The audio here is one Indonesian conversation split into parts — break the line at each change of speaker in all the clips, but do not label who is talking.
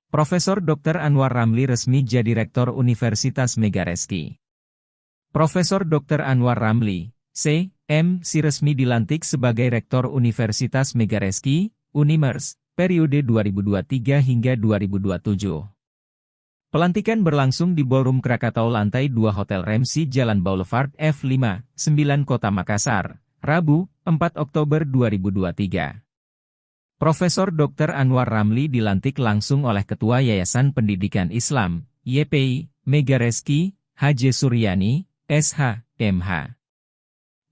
Profesor Dr. Anwar Ramli resmi jadi Rektor Universitas Megareski. Profesor Dr. Anwar Ramli, C.M.Si resmi dilantik sebagai Rektor Universitas Megareski, Unimers, periode 2023 hingga 2027. Pelantikan berlangsung di Ballroom Krakatau lantai 2 Hotel Ramsay Jalan Boulevard F5, 9 Kota Makassar, Rabu, 4 Oktober 2023. Profesor Dr. Anwar Ramli dilantik langsung oleh Ketua Yayasan Pendidikan Islam, YPI, Megareski, H.J. Suryani, SH, MH.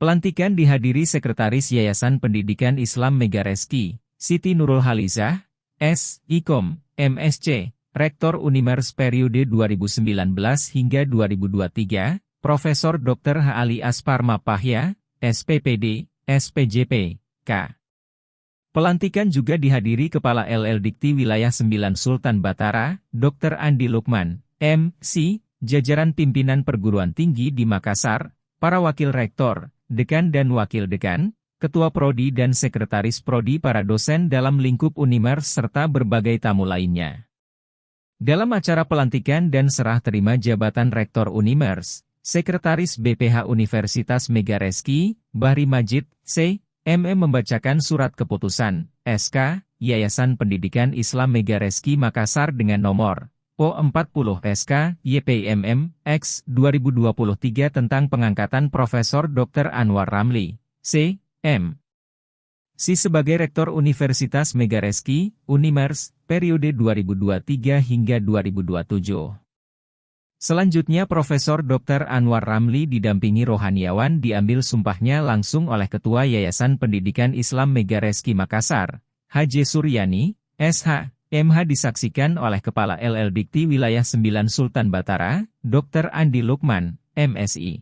Pelantikan dihadiri Sekretaris Yayasan Pendidikan Islam Megareski, Siti Nurul Halizah, S. Ikom, MSc, Rektor Unimers periode 2019 hingga 2023, Profesor Dr. H. Ali Aspar Mapahya, SPPD, SPJP, K. Pelantikan juga dihadiri Kepala LL Dikti Wilayah 9 Sultan Batara, Dr. Andi Lukman, M.Si., jajaran pimpinan perguruan tinggi di Makassar, para wakil rektor, dekan dan wakil dekan, ketua prodi dan sekretaris prodi para dosen dalam lingkup Unimers serta berbagai tamu lainnya. Dalam acara pelantikan dan serah terima jabatan Rektor Unimers, Sekretaris BPH Universitas Megareski, Bahri Majid, C.M.E. membacakan surat keputusan, SK, Yayasan Pendidikan Islam Megareski Makassar dengan nomor O40 SK, YPMM, X 2023 tentang pengangkatan Profesor Dr. Anwar Ramli, C.M. Si sebagai Rektor Universitas Megareski, Unimers, periode 2023 hingga 2027. Selanjutnya Profesor Dr. Anwar Ramli didampingi rohaniawan diambil sumpahnya langsung oleh Ketua Yayasan Pendidikan Islam Megareski Makassar, H.J. Suryani, SH, MH disaksikan oleh Kepala LL Dikti Wilayah 9 Sultan Batara, Dr. Andi Lukman, MSI.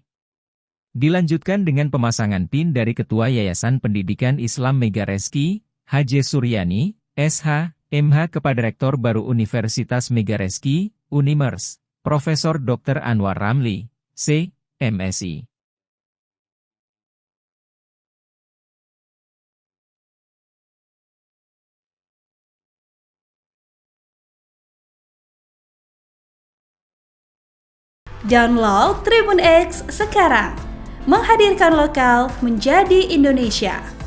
Dilanjutkan dengan pemasangan PIN dari Ketua Yayasan Pendidikan Islam Megareski, H.J. Suryani, SH, MH kepada Rektor baru Universitas Megareski, Unimers, Profesor Dr. Anwar Ramli, C.M.Si.
Download Tribun X sekarang, menghadirkan lokal menjadi Indonesia.